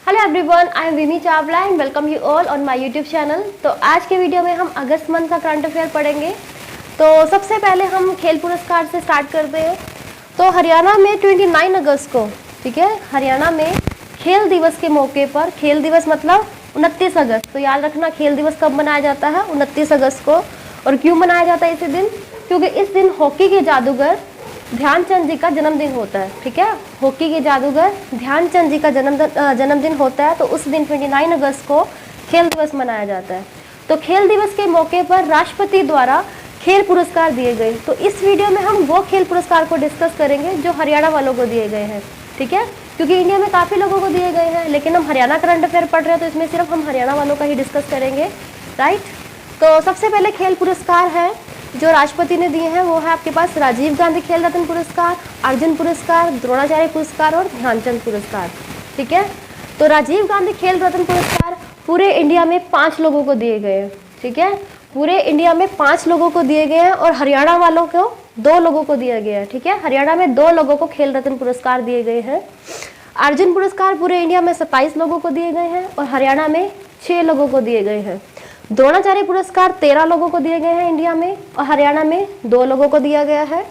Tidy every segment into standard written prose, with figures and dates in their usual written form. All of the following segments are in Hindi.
Hello everyone, I am Vinni Chawla and welcome you all on my YouTube channel. तो आज के वीडियो में हम अगस्त मंथ का करंट अफेयर पढ़ेंगे। तो सबसे पहले हम खेल पुरस्कार से स्टार्ट करते हैं। तो हरियाणा में 29 अगस्त को, ठीक है, हरियाणा में खेल दिवस के मौके पर, खेल दिवस मतलब 29 अगस्त, तो याद रखना खेल दिवस कब मनाया जाता है, 29 अगस्त को। और क्यों मनाया जाता है इसी दिन? क्योंकि इस दिन हॉकी के जादूगर ध्यानचंद जी का जन्मदिन होता है। ठीक है, हॉकी के जादूगर ध्यानचंद जी का जन्मदिन होता है। तो उस दिन 29 अगस्त को खेल दिवस मनाया जाता है। तो खेल दिवस के मौके पर राष्ट्रपति द्वारा खेल पुरस्कार दिए गए। तो इस वीडियो में हम वो खेल पुरस्कार को डिस्कस करेंगे जो हरियाणा वालों को दिए गए हैं। ठीक है, क्योंकि इंडिया में काफ़ी लोगों को दिए गए हैं, लेकिन हम हरियाणा करंट अफेयर पढ़ रहे हैं तो इसमें सिर्फ हम हरियाणा वालों का ही डिस्कस करेंगे। राइट, तो सबसे पहले खेल पुरस्कार है जो राष्ट्रपति ने दिए हैं, वो है आपके पास राजीव गांधी खेल रत्न पुरस्कार, अर्जुन पुरस्कार, द्रोणाचार्य पुरस्कार और ध्यानचंद पुरस्कार। ठीक है, तो राजीव गांधी खेल रत्न पुरस्कार पूरे इंडिया में 5 लोगों को दिए गए हैं। ठीक है, पूरे इंडिया में 5 लोगों को दिए गए हैं और हरियाणा वालों को 2 लोगों को दिया गया है। ठीक है, हरियाणा में 2 लोगों को खेल रत्न पुरस्कार दिए गए हैं। अर्जुन पुरस्कार पूरे इंडिया में 27 लोगों को दिए गए हैं और हरियाणा में 6 लोगों को दिए गए हैं। द्रोणाचार्य पुरस्कार 13 लोगों को दिए गए हैं इंडिया में और हरियाणा में 2 लोगों को दिया गया है।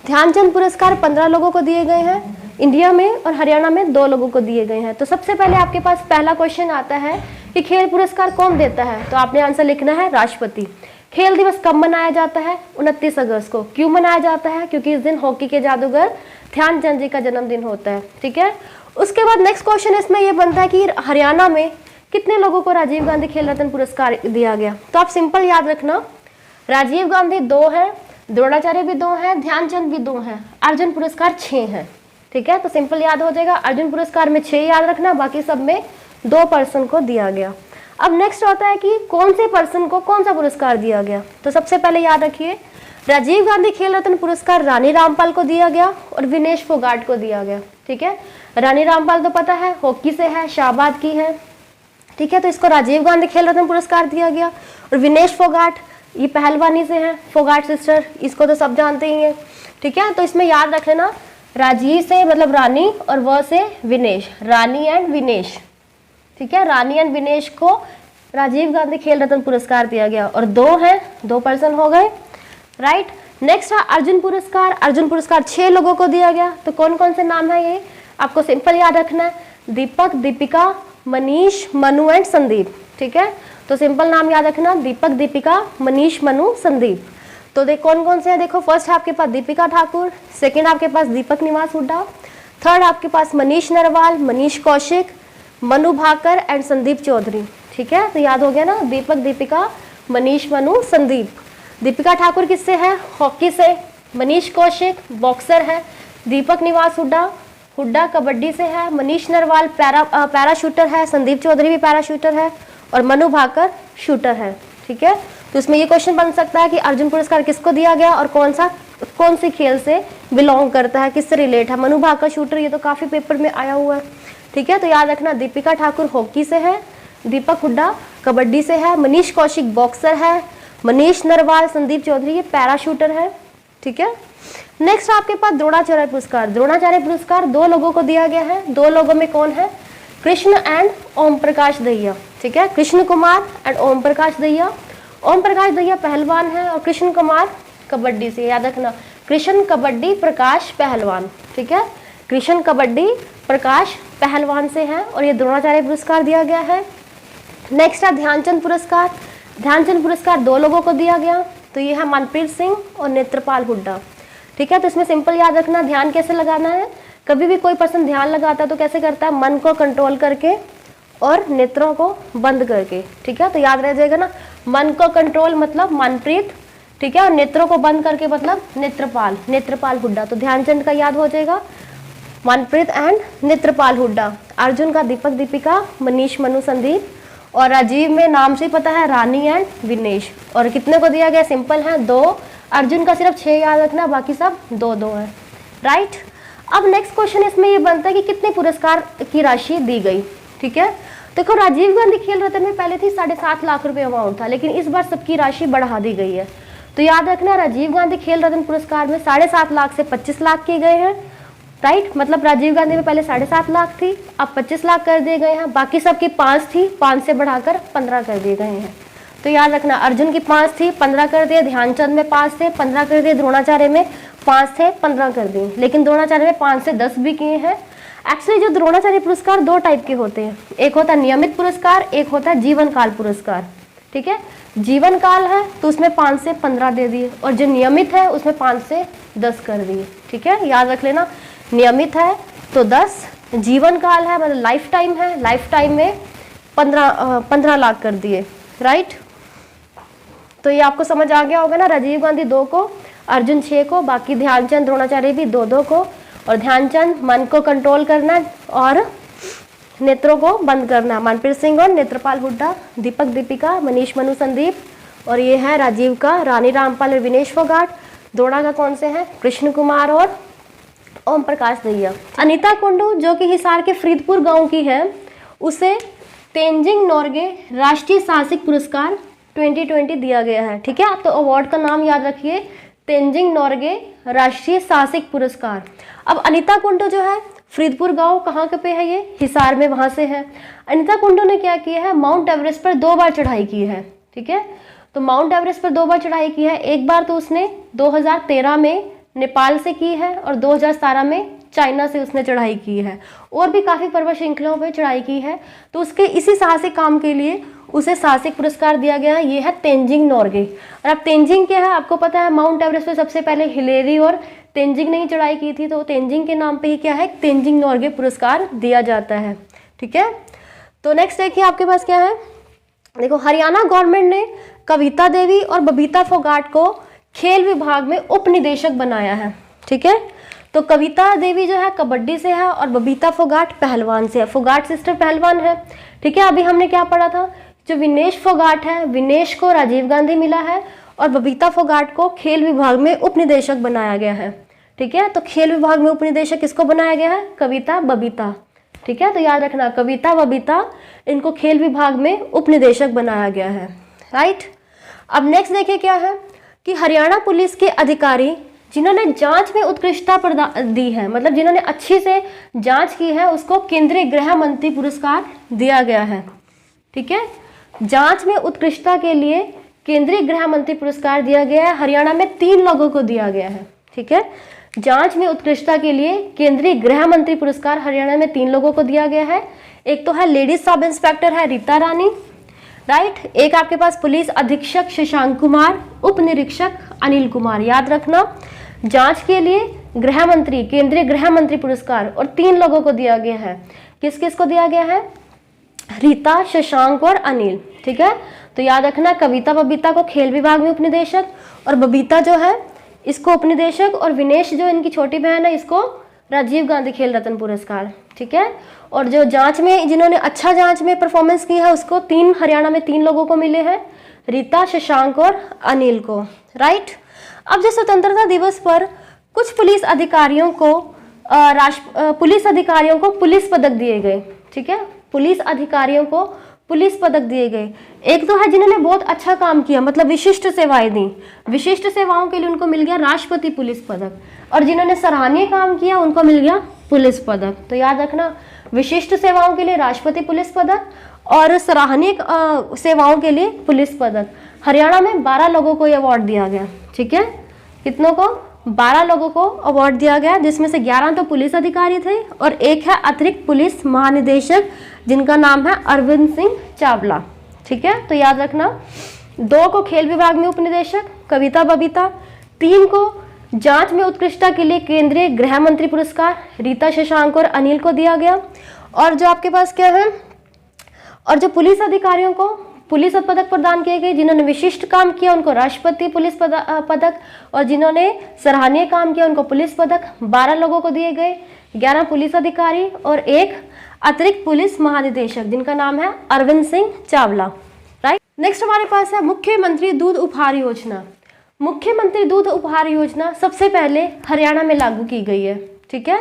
ध्यानचंद पुरस्कार 15 लोगों को दिए गए हैं इंडिया में और हरियाणा में 2 लोगों को दिए गए हैं। तो सबसे पहले आपके पास पहला क्वेश्चन आता है कि खेल पुरस्कार कौन देता है, तो आपने आंसर लिखना है राष्ट्रपति। खेल दिवस कब मनाया जाता है? 29 अगस्त को। क्यों मनाया जाता है? क्योंकि इस दिन हॉकी के जादूगर ध्यानचंद जी का जन्मदिन होता है। ठीक है, उसके बाद नेक्स्ट क्वेश्चन इसमें यह बनता है कि हरियाणा में कितने लोगों को राजीव गांधी खेल रत्न पुरस्कार दिया गया? तो आप सिंपल याद रखना, राजीव गांधी 2 है, द्रोणाचार्य भी 2 है, ध्यानचंद भी 2 है, अर्जुन पुरस्कार 6 है। ठीक है, तो सिंपल याद हो जाएगा, अर्जुन पुरस्कार में 6 याद रखना, बाकी सब में 2 पर्सन को दिया गया। अब नेक्स्ट होता है कि कौन से पर्सन को कौन सा पुरस्कार दिया गया। तो सबसे पहले याद रखिए, राजीव गांधी खेल रत्न पुरस्कार रानी रामपाल को दिया गया और विनेश फोगाट को दिया गया। ठीक है, रानी रामपाल तो पता है हॉकी से है, शाहबाद की है। ठीक है, तो इसको राजीव गांधी खेल रत्न पुरस्कार दिया गया। और विनेश फोगाट ये पहलवानी से हैं, फोगाट सिस्टर, इसको तो सब जानते ही हैं। ठीक है, तो इसमें याद रख लेना, राजीव से मतलब रानी और वह से विनेश, रानी एंड विनेश। ठीक है, रानी एंड विनेश को राजीव गांधी खेल रत्न पुरस्कार दिया गया और 2 हैं, 2 पर्सन हो गए। राइट, नेक्स्ट है अर्जुन पुरस्कार। अर्जुन पुरस्कार 6 लोगों को दिया गया। तो कौन कौन से नाम है ये आपको सिंपल याद रखना है, दीपक, दीपिका, मनीष, मनु एंड संदीप। ठीक है, तो सिंपल नाम याद रखना, दीपक, दीपिका, मनीष, मनु, संदीप। तो देख कौन कौन से हैं, देखो फर्स्ट है आपके पास दीपिका ठाकुर, सेकंड आपके पास दीपक निवास हुड्डा, थर्ड आपके पास मनीष नरवाल, मनीष कौशिक, मनु भाकर एंड संदीप चौधरी। ठीक है, तो याद हो गया ना, दीपक, दीपिका, मनीष, मनु, संदीप। दीपिका ठाकुर किससे है? हॉकी से। मनीष कौशिक बॉक्सर है। दीपक निवास हुड्डा कबड्डी से है। मनीष नरवाल पैरा शूटर है। संदीप चौधरी भी पैरा शूटर है और मनु भाकर शूटर है। ठीक है, तो इसमें ये क्वेश्चन बन सकता है कि अर्जुन पुरस्कार किसको दिया गया और कौन सी खेल से बिलोंग करता है, किससे रिलेट है। मनु भाकर शूटर, ये तो काफ़ी पेपर में आया हुआ है। ठीक है, तो याद रखना, दीपिका ठाकुर हॉकी से है, दीपक हुड्डा कबड्डी से है, मनीष कौशिक बॉक्सर है, मनीष नरवाल, संदीप चौधरी ये पैरा शूटर है। ठीक है, नेक्स्ट आपके पास द्रोणाचार्य पुरस्कार। द्रोणाचार्य पुरस्कार 2 लोगों को दिया गया है। 2 लोगों में कौन है? कृष्ण एंड ओम प्रकाश दहिया। ठीक है, कृष्ण कुमार एंड ओम प्रकाश दहिया। ओम प्रकाश दहिया पहलवान है और कृष्ण कुमार कबड्डी से, याद रखना, कृष्ण कबड्डी, प्रकाश पहलवान। ठीक है, कृष्ण कबड्डी, प्रकाश पहलवान से है और ये द्रोणाचार्य पुरस्कार दिया गया है। नेक्स्ट है ध्यानचंद पुरस्कार। ध्यानचंद पुरस्कार 2 लोगों को दिया गया, तो ये है मनप्रीत सिंह और नेत्रपाल हुड्डा। ठीक है, तो इसमें सिंपल याद रखना, ध्यान कैसे लगाना है, कभी भी कोई पर्सन ध्यान लगाता है तो कैसे करता है, मन को कंट्रोल करके और नेत्रों को बंद करके। ठीक है, तो याद रह जाएगा ना, मन को कंट्रोल मतलब मनप्रीत, ठीक है, और नेत्रों को बंद करके मतलब नेत्रपाल हुड्डा। तो ध्यानचंद का याद हो जाएगा मनप्रीत एंड नेत्रपाल हुड्डा। अर्जुन का दीपक, दीपिका, मनीष, मनु, संदीप और राजीव में नाम से पता है रानी एंड विनेश। और कितने को दिया गया? सिंपल है 2। अर्जुन का सिर्फ 6 याद रखना, बाकी सब 2-2 है। राइट, अब नेक्स्ट क्वेश्चन इसमें ये बनता है कि कितने पुरस्कार की राशि दी गई। ठीक है, देखो राजीव गांधी खेल रत्न में पहले थी 7.5 लाख रुपए अमाउंट था, लेकिन इस बार सबकी राशि बढ़ा दी गई है। तो याद रखना, राजीव गांधी खेल रत्न पुरस्कार में 7.5 लाख से 25 लाख किए गए हैं। राइट। मतलब राजीव गांधी में पहले 7.5 लाख थी, अब 25 लाख कर दिए गए हैं। बाकी सबकी 5 थी, 5 से बढ़ाकर 15 कर दिए गए हैं। तो याद रखना, अर्जुन की 5 थी, 15 कर दिए, ध्यानचंद में 5 थे, 15 कर दिए, द्रोणाचार्य में 5 थे, 15 कर दिए। लेकिन द्रोणाचार्य में 5 से 10 भी किए हैं। एक्चुअली जो द्रोणाचार्य पुरस्कार 2 टाइप के होते हैं, एक होता है नियमित पुरस्कार, एक होता है जीवन काल पुरस्कार। ठीक है, जीवन काल है तो उसमें 5 से 15 दे दिए, और जो नियमित है उसमें 5 से 10 कर दिए। ठीक है, याद रख लेना, नियमित है तो 10, जीवन काल है मतलब लाइफ टाइम है, लाइफ टाइम में 15 लाख कर दिए। राइट, तो ये आपको समझ आ गया होगा ना। राजीव गांधी 2 को, अर्जुन 6 को, बाकी ध्यानचंद द्रोणाचार्य भी 2-2 को। और ध्यानचंद मन को कंट्रोल करना और नेत्रों को बंद करना, मनप्रीत सिंह और नेत्रपाल हुड्डा, दीपक दीपिका, मनीष मनु संदीप। और ये है राजीव का रानी रामपाल और विनेश फोगाट। द्रोणा का कौन से हैं, कृष्ण कुमार और ओम प्रकाश दहिया। अनीता कुंडू जो कि हिसार के फरीदपुर गांव की है, उसे तेंजिंग नोर्गे राष्ट्रीय साहसिक पुरस्कार 2020 दिया गया है। ठीक है, आप तो अवार्ड का नाम याद रखिए, तेंजिंग नोर्गे राष्ट्रीय साहसिक पुरस्कार। अब अनीता कुंडू जो है, फरीदपुर गांव कहाँ पे है, ये हिसार में, वहां से है। अनीता कुंडू ने क्या किया है, माउंट एवरेस्ट पर 2 बार चढ़ाई की है। ठीक है, तो माउंट एवरेस्ट पर 2 बार चढ़ाई की है। एक बार तो उसने 2013 में नेपाल से की है, और 2017 में चाइना से उसने चढ़ाई की है। और भी काफ़ी पर्वत श्रृंखलाओं पर चढ़ाई की है। तो उसके इसी साहसिक काम के लिए उसे साहसिक पुरस्कार दिया गया है। ये है तेंजिंग नोर्गे। और अब तेंजिंग क्या है, आपको पता है, माउंट एवरेस्ट पे सबसे पहले हिलेरी और तेंजिंग ने ही चढ़ाई की थी, तो तेंजिंग के नाम पे ही क्या है, तेंजिंग नोर्गे पुरस्कार दिया जाता है। ठीक है, तो नेक्स्ट देखिए आपके पास क्या है, देखो हरियाणा गवर्नमेंट ने कविता देवी और बबीता फोगाट को खेल विभाग में उप निदेशक बनाया है। ठीक है, तो कविता देवी जो है कबड्डी से है, और बबीता फोगाट पहलवान से है। फोगाट सिस्टर पहलवान है। ठीक है, अभी हमने क्या पढ़ा था, जो विनेश फोगाट है, विनेश को राजीव गांधी मिला है, और बबीता फोगाट को खेल विभाग में उप निदेशक बनाया गया है। ठीक है, तो खेल विभाग में उप निदेशक किसको बनाया गया है, कविता बबीता। ठीक है, तो याद रखना, कविता बबीता, इनको खेल विभाग में उप निदेशक बनाया गया है। राइट, अब नेक्स्ट देखिए क्या है कि हरियाणा पुलिस के अधिकारी जिन्होंने जांच में उत्कृष्टता दी है, मतलब जिन्होंने अच्छी से जांच की है, उसको केंद्रीय गृह मंत्री पुरस्कार दिया गया है। ठीक है, जांच में उत्कृष्टता के लिए केंद्रीय गृह मंत्री पुरस्कार दिया गया है। हरियाणा में 3 लोगों को दिया गया है। ठीक है, जांच में उत्कृष्टता के लिए केंद्रीय गृह मंत्री पुरस्कार हरियाणा में 3 लोगों को दिया गया है। एक तो है लेडीज सब इंस्पेक्टर है रीता रानी। राइट, एक आपके पास पुलिस अधीक्षक शशांक कुमार, उप निरीक्षक अनिल कुमार। याद रखना, जांच के लिए गृह मंत्री, केंद्रीय गृह मंत्री पुरस्कार, और 3 लोगों को दिया गया है। किस किस को दिया गया है, रीता, शशांक और अनिल। ठीक है, तो याद रखना, कविता बबीता को खेल विभाग में उपनिदेशक, और बबीता जो है इसको उपनिदेशक, और विनेश जो इनकी छोटी बहन है इसको राजीव गांधी खेल रत्न पुरस्कार। ठीक है, और जो जांच में, जिन्होंने अच्छा जांच में परफॉर्मेंस की है, उसको 3, हरियाणा में 3 लोगों को मिले हैं, रीता, शशांक और अनिल को। राइट, अब जो स्वतंत्रता दिवस पर कुछ पुलिस अधिकारियों को पुलिस पदक दिए गए। ठीक है, पुलिस अधिकारियों को पुलिस पदक दिए गए। एक तो है जिन्होंने बहुत अच्छा काम किया, मतलब विशिष्ट सेवाएं दी, विशिष्ट सेवाओं के लिए उनको मिल गया राष्ट्रपति पुलिस पदक, और जिन्होंने सराहनीय काम किया उनको मिल गया पुलिस पदक। तो याद रखना, विशिष्ट सेवाओं के लिए राष्ट्रपति पुलिस पदक और सराहनीय सेवाओं के लिए पुलिस पदक। हरियाणा में 12 लोगों को ये अवार्ड दिया गया। ठीक है, कितनों को, 12 लोगों को अवार्ड दिया गया, जिसमें से 11 तो पुलिस अधिकारी थे, और एक है अतिरिक्त पुलिस महानिदेशक जिनका नाम है अरविंद सिंह चावला। ठीक है, तो याद रखना, 2 को खेल विभाग में उपनिदेशक कविता बबीता, 3 को जांच में उत्कृष्टता के लिए केंद्रीय गृह मंत्री पुरस्कार रीता, शशांक और अनिल को दिया गया। और जो आपके पास क्या है, और जो पुलिस अधिकारियों को पुलिस पदक प्रदान किए गए, जिन्होंने विशिष्ट काम किया उनको राष्ट्रपति पुलिस पदक, और जिन्होंने सराहनीय काम किया उनको पुलिस पदक 12 लोगों को दिए गए, 11 पुलिस अधिकारी और 1 अतिरिक्त पुलिस महानिदेशक जिनका नाम है अरविंद सिंह चावला। राइट, नेक्स्ट हमारे पास है मुख्यमंत्री दूध उपहार योजना। मुख्यमंत्री दूध उपहार योजना सबसे पहले हरियाणा में लागू की गई है। ठीक है,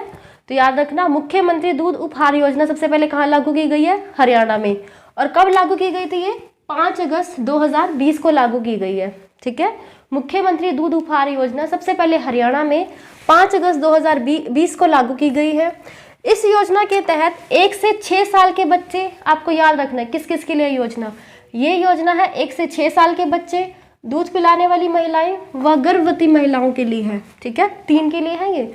तो याद रखना, मुख्यमंत्री दूध उपहार योजना सबसे पहले कहाँ लागू की गई है, हरियाणा में। और कब लागू की गई थी, ये 5 अगस्त 2020 को लागू की गई है। ठीक है, मुख्यमंत्री दूध उपहार योजना सबसे पहले हरियाणा में 5 अगस्त 2020 को लागू की गई है। इस योजना के तहत 1 से 6 साल के बच्चे, आपको याद रखना है किस किस के लिए योजना, ये योजना है 1 से 6 साल के बच्चे, दूध पिलाने वाली महिलाएं व गर्भवती महिलाओं के लिए है। ठीक है, 3 के लिए है ये,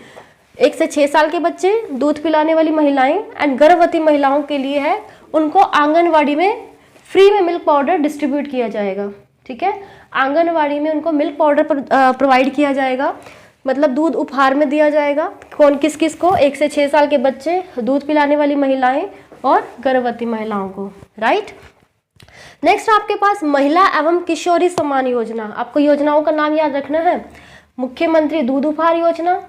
1 से 6 साल के बच्चे, दूध पिलाने वाली महिलाएं एंड गर्भवती महिलाओं के लिए है। उनको आंगनवाड़ी में फ्री में मिल्क पाउडर डिस्ट्रीब्यूट किया जाएगा। ठीक है, आंगनवाड़ी में उनको मिल्क पाउडर प्रोवाइड किया जाएगा, मतलब दूध उपहार में दिया जाएगा। कौन किस किस को, 1 से 6 साल के बच्चे, दूध पिलाने वाली महिलाएं और गर्भवती महिलाओं को। राइट, नेक्स्ट आपके पास महिला एवं किशोरी सम्मान योजना। आपको योजनाओं का नाम याद रखना है, मुख्यमंत्री दूध उपहार योजना,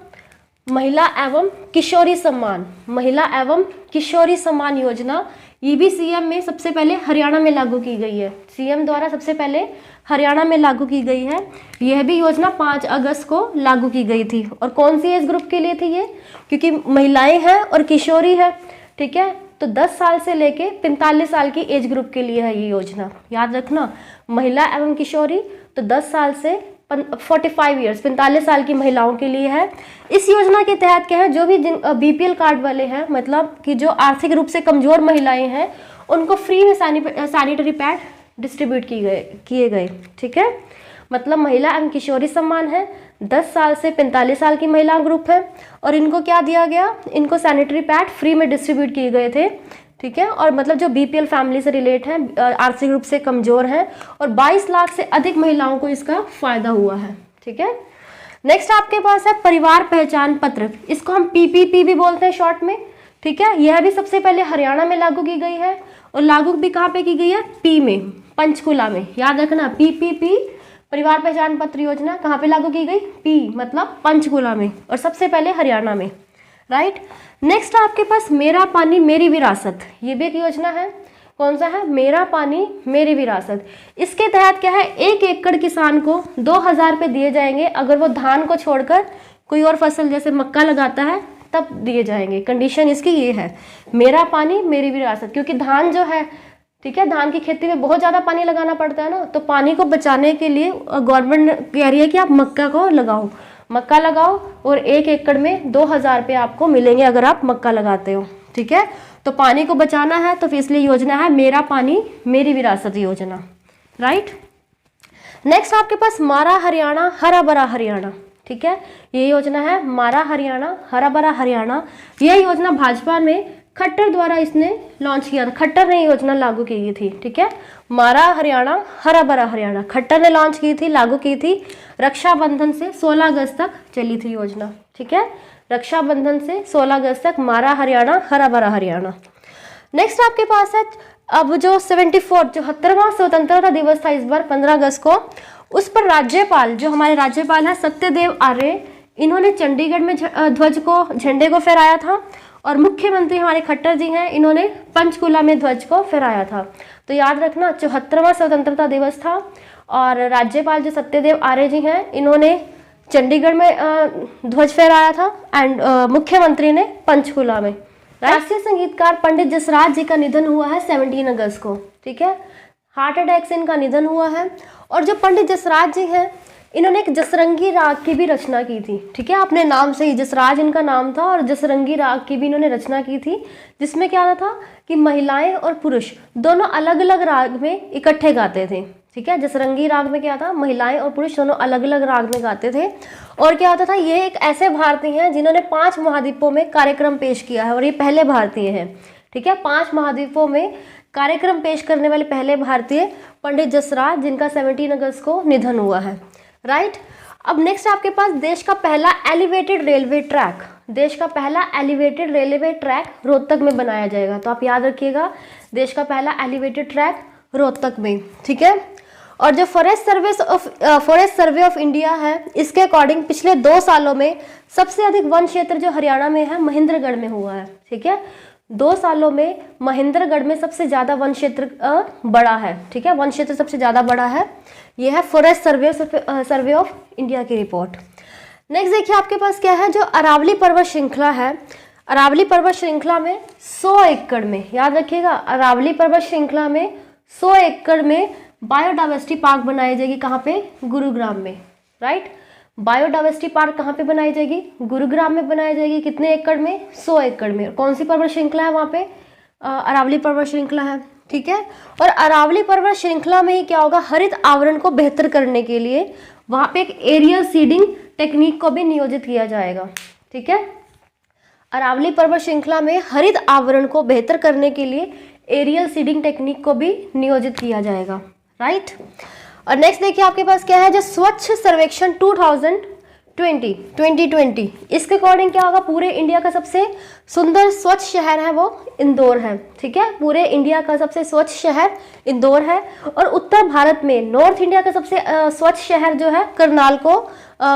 महिला एवं किशोरी सम्मान, महिला एवं किशोरी सम्मान योजना। ये भी सीएम में सबसे पहले हरियाणा में लागू की गई है, सीएम द्वारा सबसे पहले हरियाणा में लागू की गई है। यह भी योजना 5 अगस्त को लागू की गई थी। और कौन सी एज ग्रुप के लिए थी ये, क्योंकि महिलाएं हैं और किशोरी है। ठीक है, तो 10 साल से लेके 45 साल की एज ग्रुप के लिए है ये योजना, याद रखना, महिला एवं किशोरी। तो 10 साल से 45 ईयर्स, 45 साल की महिलाओं के लिए है। इस योजना के तहत क्या है, जो भी बीपीएल कार्ड वाले हैं, मतलब कि जो आर्थिक रूप से कमजोर महिलाएं हैं, उनको फ्री में सैनिटरी पैड डिस्ट्रीब्यूट किए गए। ठीक है, मतलब महिला एवं किशोरी सम्मान है, 10 साल से 45 साल की महिला ग्रुप है, और इनको क्या दिया गया, इनको सैनिटरी पैड फ्री में डिस्ट्रीब्यूट किए गए थे। ठीक है, और मतलब जो बीपीएल फैमिली से रिलेट हैं, आर्थिक रूप से कमजोर हैं, और 22 लाख से अधिक महिलाओं को इसका फायदा हुआ है। ठीक है, नेक्स्ट आपके पास है परिवार पहचान पत्र, इसको हम पीपीपी भी बोलते हैं शॉर्ट में। ठीक है, यह भी सबसे पहले हरियाणा में लागू की गई है, और लागू भी कहाँ पे की गई है, पी में, पंचकुला में, याद रखना, पीपीपी परिवार पहचान पत्र योजना कहाँ पे लागू की गई, पी मतलब पंचकुला में, और सबसे पहले हरियाणा में। राइट, नेक्स्ट आपके पास मेरा पानी मेरी विरासत, ये भी एक योजना है। कौन सा है, मेरा पानी मेरी विरासत। इसके तहत क्या है, 1 एकड़ किसान को 2000 रुपये दिए जाएंगे, अगर वो धान को छोड़कर कोई और फसल जैसे मक्का लगाता है तब दिए जाएंगे। कंडीशन इसकी ये है, मेरा पानी मेरी विरासत, क्योंकि धान जो है, ठीक है, धान की खेती में बहुत ज़्यादा पानी लगाना पड़ता है ना, तो पानी को बचाने के लिए गवर्नमेंट कह रही है कि आप मक्का को लगाओ, मक्का लगाओ, और 1 एकड़ में 2000 रुपये आपको मिलेंगे अगर आप मक्का लगाते हो। ठीक है, तो पानी को बचाना है, तो इसलिए योजना है मेरा पानी मेरी विरासत योजना। राइट, नेक्स्ट आपके पास मारा हरियाणा हरा भरा हरियाणा। ठीक है, ये योजना है मारा हरियाणा हरा भरा हरियाणा। यह योजना भाजपा में खट्टर द्वारा इसने लॉन्च किया था, खट्टर ने योजना लागू की गई थी। ठीक है, मारा हरियाणा हरा भरा हरियाणा खट्टर ने लॉन्च की थी, लागू की थी। रक्षाबंधन से 16 अगस्त तक चली थी योजना। ठीक है, रक्षाबंधन से 16 अगस्त तक मारा हरियाणा हरा भरा हरियाणा। नेक्स्ट आपके पास है अब जो 74वां स्वतंत्रता दिवस था इस बार 15 अगस्त को, उस पर राज्यपाल, जो हमारे राज्यपाल है सत्यदेव आर्य, इन्होंने चंडीगढ़ में झंडे को फहराया था, और मुख्यमंत्री हमारे खट्टर जी हैं, इन्होंने पंचकुला में ध्वज को फहराया था। तो याद रखना, 74वां स्वतंत्रता दिवस था, और राज्यपाल जो सत्यदेव आर्य जी हैं, इन्होंने चंडीगढ़ में ध्वज फहराया था, एंड मुख्यमंत्री ने पंचकुला में। राष्ट्रीय संगीतकार पंडित जसराज जी का निधन हुआ है 17 अगस्त को। ठीक है, हार्ट अटैक से इनका निधन हुआ है। और जो पंडित जसराज जी हैं, इन्होंने एक जसरंगी राग की भी रचना की थी। ठीक है, अपने नाम से ही जसराज इनका नाम था, और जसरंगी राग की भी इन्होंने रचना की थी, जिसमें क्या था कि महिलाएं और पुरुष दोनों अलग अलग राग में इकट्ठे गाते थे। ठीक है, जसरंगी राग में क्या था, महिलाएं और पुरुष दोनों अलग अलग राग में गाते थे। और क्या होता था, ये एक ऐसे भारतीय हैं जिन्होंने 5 महाद्वीपों में कार्यक्रम पेश किया है, और ये पहले भारतीय हैं। ठीक है, 5 महाद्वीपों में कार्यक्रम पेश करने वाले पहले भारतीय पंडित जसराज, जिनका 17 अगस्त को निधन हुआ है। राइट, अब नेक्स्ट आपके पास देश का पहला एलिवेटेड रेलवे ट्रैक, देश का पहला एलिवेटेड रेलवे ट्रैक रोहतक में बनाया जाएगा। तो आप याद रखिएगा, देश का पहला एलिवेटेड ट्रैक रोहतक में। ठीक है, और जो फॉरेस्ट सर्वे ऑफ इंडिया है, इसके अकॉर्डिंग पिछले 2 सालों में सबसे अधिक वन क्षेत्र जो हरियाणा में है, महेंद्रगढ़ में हुआ है। ठीक है, 2 सालों में महेंद्रगढ़ में सबसे ज़्यादा वन क्षेत्र बड़ा है। ठीक है, वन क्षेत्र सबसे ज़्यादा बड़ा है। यह है फॉरेस्ट सर्वे ऑफ इंडिया की रिपोर्ट। नेक्स्ट देखिए आपके पास क्या है, जो अरावली पर्वत श्रृंखला है, अरावली पर्वत श्रृंखला में 100 एकड़ में, याद रखिएगा, अरावली पर्वत श्रृंखला में 100 एकड़ में बायोडाइवर्सिटी पार्क बनाई जाएगी। कहाँ पे, गुरुग्राम में। राइट, बायोडाइवर्सिटी पार्क कहाँ पे बनाई जाएगी? गुरुग्राम में बनाई जाएगी। कितने एकड़ में? 100 एकड़ में। कौन सी पर्वत श्रृंखला है वहाँ पे? अरावली पर्वत श्रृंखला है, ठीक है। और अरावली पर्वत श्रृंखला में ही क्या होगा, हरित आवरण को बेहतर करने के लिए वहाँ पे एक एरियल सीडिंग टेक्निक को भी नियोजित किया जाएगा, ठीक है। अरावली पर्वत श्रृंखला में हरित आवरण को बेहतर करने के लिए एरियल सीडिंग टेक्निक को भी नियोजित किया जाएगा, राइट। और नेक्स्ट देखिए आपके पास क्या है, जो स्वच्छ सर्वेक्षण 2020 इसके अकॉर्डिंग क्या होगा, पूरे इंडिया का सबसे सुंदर स्वच्छ शहर है वो इंदौर है, ठीक है। पूरे इंडिया का सबसे स्वच्छ शहर इंदौर है। और उत्तर भारत में नॉर्थ इंडिया का सबसे स्वच्छ शहर जो है करनाल को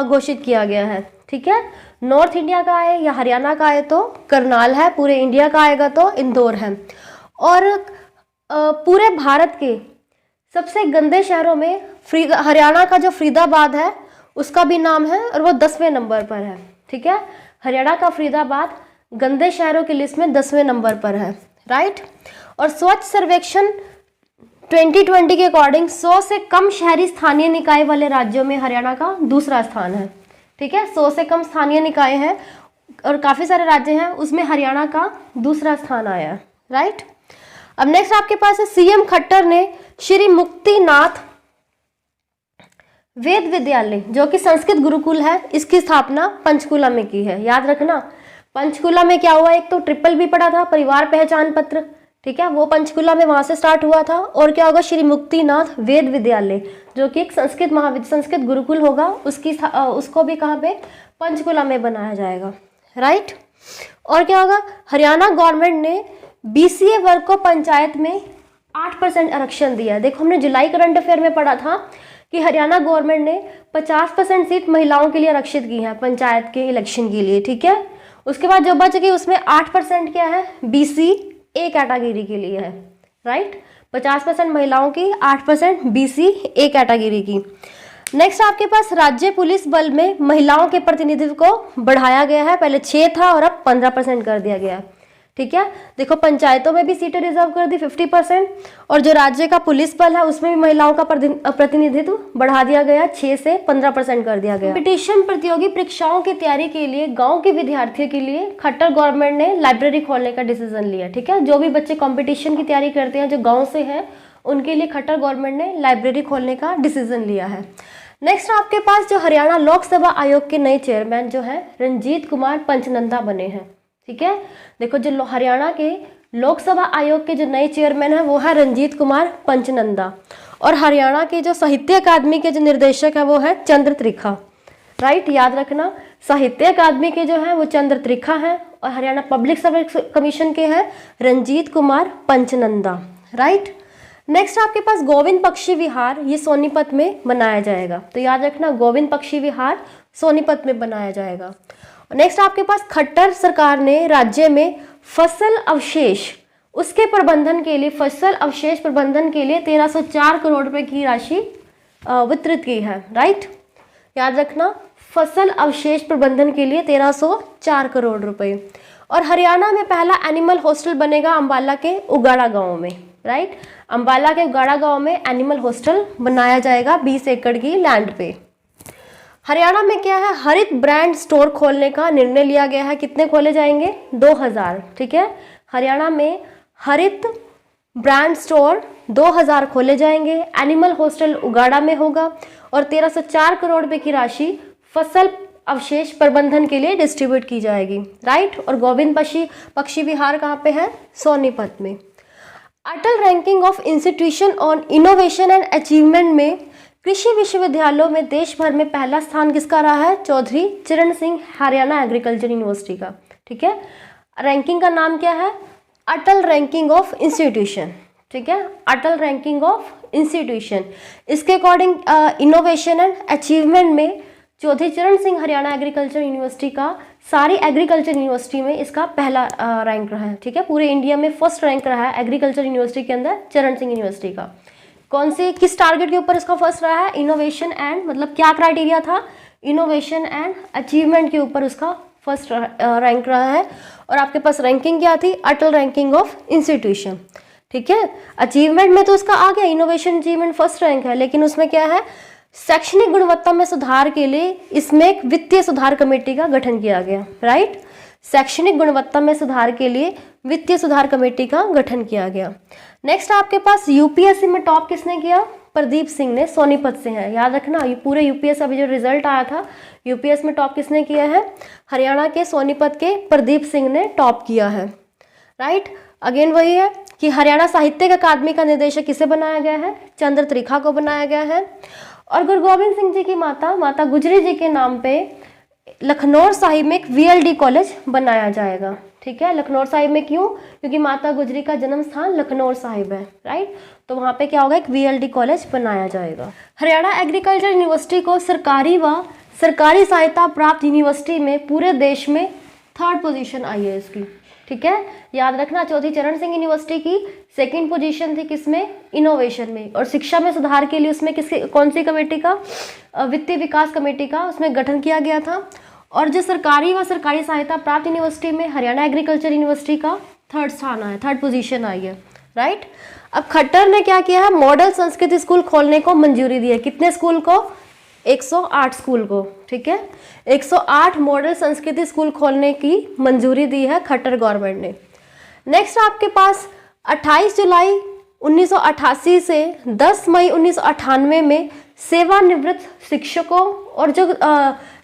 घोषित किया गया है, ठीक है। नॉर्थ इंडिया का है या हरियाणा का है तो करनाल है, पूरे इंडिया का आएगा तो इंदौर है। और पूरे भारत के सबसे गंदे शहरों में हरियाणा का जो फरीदाबाद है उसका भी नाम है और वो 10वें नंबर पर है, ठीक है। हरियाणा का फरीदाबाद गंदे शहरों की लिस्ट में 10वें नंबर पर है, राइट। और स्वच्छ सर्वेक्षण 2020 के अकॉर्डिंग 100 से कम शहरी स्थानीय निकाय वाले राज्यों में हरियाणा का दूसरा स्थान है, ठीक है। 100 से कम स्थानीय निकाय हैं और काफ़ी सारे राज्य हैं, उसमें हरियाणा का दूसरा स्थान आया है, राइट। अब नेक्स्ट आपके पास है, सीएम खट्टर ने श्री मुक्तिनाथ वेद विद्यालय जो कि संस्कृत गुरुकुल है, इसकी स्थापना पंचकुला में की है। याद रखना, पंचकुला में क्या हुआ, एक तो ट्रिपल बी पढ़ा था, परिवार पहचान पत्र, ठीक है, वो पंचकुला में वहां से स्टार्ट हुआ था। और क्या होगा, श्री मुक्तिनाथ वेद विद्यालय जो कि एक संस्कृत गुरुकुल होगा, उसको भी कहाँ पे, पंचकुला में बनाया जाएगा, राइट। और क्या होगा, हरियाणा गवर्नमेंट ने बीसीए वर्ग को पंचायत में 8% आरक्षण दिया। देखो हमने जुलाई करंट अफेयर में पढ़ा था कि हरियाणा गवर्नमेंट ने 50% सीट महिलाओं के लिए आरक्षित की है पंचायत के इलेक्शन के लिए, ठीक है। उसके बाद जो बच गई उसमें 8% क्या है, बीसी ए कैटेगरी के लिए है, राइट। 50% महिलाओं की, 8% बीसी ए कैटेगरी की। नेक्स्ट आपके पास राज्य पुलिस बल में महिलाओं के प्रतिनिधित्व को बढ़ाया गया है, पहले 6 था और अब 15% कर दिया गया है, ठीक है। देखो पंचायतों में भी सीटें रिजर्व कर दी 50%, और जो राज्य का पुलिस बल है उसमें भी महिलाओं का प्रतिनिधित्व बढ़ा दिया गया, 6 से 15% कर दिया गया। कंपटीशन प्रतियोगी परीक्षाओं की तैयारी के लिए गांव के विद्यार्थियों के लिए खट्टर गवर्नमेंट ने लाइब्रेरी खोलने का डिसीजन लिया, ठीक है। जो भी बच्चे कॉम्पिटिशन की तैयारी करते हैं जो गाँव से है, उनके लिए खट्टर गवर्नमेंट ने लाइब्रेरी खोलने का डिसीजन लिया है। नेक्स्ट आपके पास जो हरियाणा लोकसभा आयोग के नए चेयरमैन जो है रंजीत कुमार पंचनंदा बने हैं, ठीक है। देखो जो हरियाणा के लोकसभा आयोग के जो नए चेयरमैन है वो है रंजीत कुमार पंचनंदा। और हरियाणा के जो साहित्य अकादमी के जो निर्देशक है वो है चंद्र त्रिखा, राइट। याद रखना, साहित्य अकादमी के जो है वो चंद्र त्रिखा है और हरियाणा पब्लिक सर्विस कमीशन के हैं रंजीत कुमार पंचनंदा, राइट। नेक्स्ट आपके पास गोविंद पक्षी विहार, ये सोनीपत में बनाया जाएगा, तो याद रखना गोविंद पक्षी विहार सोनीपत में बनाया जाएगा। नेक्स्ट आपके पास खट्टर सरकार ने राज्य में फसल अवशेष उसके प्रबंधन के लिए, फसल अवशेष प्रबंधन के लिए 1304 करोड़ रुपए की राशि वितरित की है, राइट। याद रखना, फसल अवशेष प्रबंधन के लिए 1304 करोड़ रुपए। और हरियाणा में पहला एनिमल हॉस्टल बनेगा अंबाला के उगाड़ा गांव में, राइट। अंबाला के उगाड़ा गांव में एनिमल हॉस्टल बनाया जाएगा 20 एकड़ की लैंड पे। हरियाणा में क्या है, हरित ब्रांड स्टोर खोलने का निर्णय लिया गया है। कितने खोले जाएंगे, 2000, ठीक है। हरियाणा में हरित ब्रांड स्टोर 2000 खोले जाएंगे, एनिमल हॉस्टल उगाड़ा में होगा और 1304 करोड़ रुपए की राशि फसल अवशेष प्रबंधन के लिए डिस्ट्रीब्यूट की जाएगी, राइट। और गोविंद पक्षी विहार कहाँ पे है, सोनीपत में। Atal ranking of institution on innovation and achievement में कृषि विश्वविद्यालयों में देश भर में पहला स्थान किसका रहा है, चौधरी चरण सिंह हरियाणा एग्रीकल्चर यूनिवर्सिटी का, ठीक है। रैंकिंग का नाम क्या है, अटल रैंकिंग ऑफ इंस्टीट्यूशन, ठीक है, अटल रैंकिंग ऑफ इंस्टीट्यूशन। इसके अकॉर्डिंग इनोवेशन एंड अचीवमेंट में चौधरी चरण सिंह हरियाणा एग्रीकल्चर यूनिवर्सिटी का सारी एग्रीकल्चर यूनिवर्सिटी में इसका पहला रैंक रहा है, ठीक है। पूरे इंडिया में फर्स्ट रैंक रहा है एग्रीकल्चर यूनिवर्सिटी के अंदर चरण सिंह यूनिवर्सिटी का। कौन से किस टारगेट के ऊपर इसका फर्स्ट रहा है, इनोवेशन एंड, मतलब क्या क्राइटेरिया था, इनोवेशन एंड अचीवमेंट के ऊपर उसका फर्स्ट रैंक रहा है। और आपके पास रैंकिंग क्या थी, अटल रैंकिंग ऑफ इंस्टीट्यूशन, ठीक है। अचीवमेंट में तो उसका आ गया, इनोवेशन अचीवमेंट फर्स्ट रैंक है, लेकिन उसमें क्या है, शैक्षणिक गुणवत्ता में सुधार के लिए इसमें एक वित्तीय सुधार कमेटी का गठन किया गया, राइट। शैक्षणिक गुणवत्ता में सुधार के लिए वित्तीय सुधार कमेटी का गठन किया गया। नेक्स्ट आपके पास यूपीएससी में टॉप किसने किया? प्रदीप सिंह ने, सोनीपत से है, याद रखना। ये पूरे यूपीएस अभी जो रिजल्ट आया था यूपीएस में टॉप किसने किया है? हरियाणा के सोनीपत के प्रदीप सिंह ने टॉप किया है, राइट। अगेन वही है कि हरियाणा साहित्यिक अकादमी का निदेशक किसे बनाया गया है? चंद्र त्रिखा को बनाया गया है। और गुरु गोविंद सिंह जी की माता गुजरी जी के नाम पे लखनऊ साहिब में एक वीएलडी कॉलेज बनाया जाएगा, ठीक है। लखनऊ साहिब में क्यों? क्योंकि माता गुजरी का जन्म स्थान लखनऊ साहिब है, राइट। तो वहाँ पे क्या होगा? एक वीएलडी कॉलेज बनाया जाएगा। हरियाणा एग्रीकल्चर यूनिवर्सिटी को सरकारी व सरकारी सहायता प्राप्त यूनिवर्सिटी में पूरे देश में 3rd पोजीशन आई है इसकी, ठीक है। याद रखना, चौथी चरण सिंह यूनिवर्सिटी की 2nd पोजीशन थी किसमें? इनोवेशन में। और शिक्षा में सुधार के लिए उसमें कौन सी कमेटी का? वित्तीय विकास कमेटी का उसमें गठन किया गया था। और जो सरकारी व सरकारी सहायता प्राप्त यूनिवर्सिटी में हरियाणा एग्रीकल्चर यूनिवर्सिटी का 3rd स्थान आया, 3rd पोजीशन आई है, राइट। अब खट्टर ने क्या किया है? मॉडल संस्कृत स्कूल खोलने को मंजूरी दी है। कितने स्कूल को? 108 स्कूल को, ठीक है। 108 मॉडल संस्कृत स्कूल खोलने की मंजूरी दी है खट्टर गवर्नमेंट ने। नेक्स्ट आपके पास 28 जुलाई 1988 से 10 मई 1998 में सेवानिवृत्त शिक्षकों और जो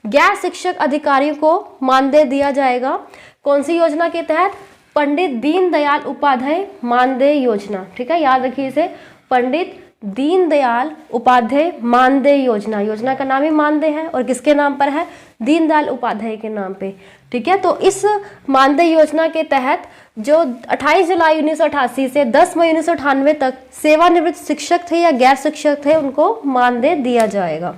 गैर शिक्षक अधिकारियों को मानदेय दिया जाएगा। कौन सी योजना के तहत? पंडित दीनदयाल उपाध्याय मानदेय योजना, ठीक है। याद रखिए इसे, पंडित दीनदयाल उपाध्याय मानदेय योजना। योजना का नाम ही मानदेय है और किसके नाम पर है? दीनदयाल उपाध्याय के नाम पे, ठीक है। तो इस मानदेय योजना के तहत जो 28 जुलाई 1988 से 10 मई 1998 तक सेवानिवृत्त शिक्षक थे या गैर शिक्षक थे, उनको मानदेय दिया जाएगा,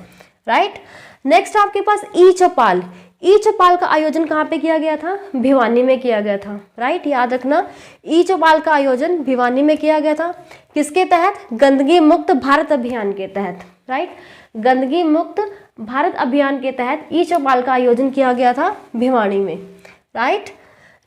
राइट। नेक्स्ट आपके पास ई चौपाल। ई चौपाल का आयोजन कहाँ पे किया गया था? भिवानी में किया गया था, राइट। याद रखना, ई चौपाल का आयोजन भिवानी में किया गया था। किसके तहत? गंदगी मुक्त भारत अभियान के तहत, राइट। गंदगी मुक्त भारत अभियान के तहत ई चौपाल का आयोजन किया गया था भिवानी में, राइट।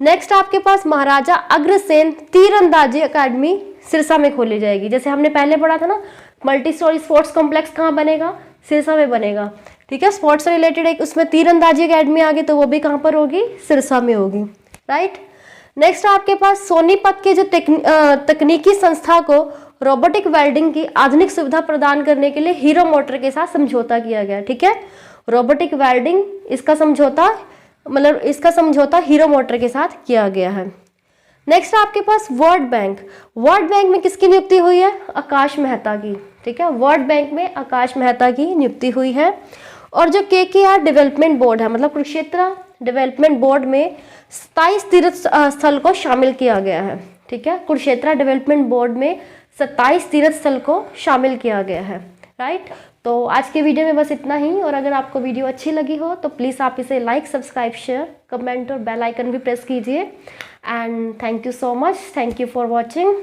नेक्स्ट आपके पास महाराजा अग्रसेन तीरंदाजी अकादमी सिरसा में खोली जाएगी। जैसे हमने पहले पढ़ा था ना, मल्टी स्टोरी स्पोर्ट्स कॉम्प्लेक्स कहाँ बनेगा? सिरसा में बनेगा, ठीक है। स्पोर्ट्स से रिलेटेड एक उसमें तीरंदाजी अकेडमी आ गई, तो वो भी कहाँ पर होगी? सिरसा में होगी, राइट। नेक्स्ट आपके पास सोनीपत के जो तकनीकी संस्था को रोबोटिक वेल्डिंग की आधुनिक सुविधा प्रदान करने के लिए हीरो मोटर के साथ समझौता किया गया, ठीक है। रोबोटिक वेल्डिंग इसका समझौता हीरो मोटर के साथ किया गया है। नेक्स्ट आपके पास वर्ल्ड बैंक। वर्ल्ड बैंक में किसकी नियुक्ति हुई है? आकाश मेहता की, ठीक है। वर्ल्ड बैंक में आकाश मेहता की नियुक्ति हुई है। और जो KKR डेवलपमेंट बोर्ड है, मतलब कुरुक्षेत्र डेवलपमेंट बोर्ड में 27 तीर्थ स्थल को शामिल किया गया है, ठीक है। कुरुक्षेत्र डेवलपमेंट बोर्ड में 27 तीर्थ स्थल को शामिल किया गया है, राइट। तो आज के वीडियो में बस इतना ही। और अगर आपको वीडियो अच्छी लगी हो तो प्लीज़ आप इसे लाइक, सब्सक्राइब, शेयर, कमेंट और बेल आइकन भी प्रेस कीजिए। And thank you so much. Thank you for watching.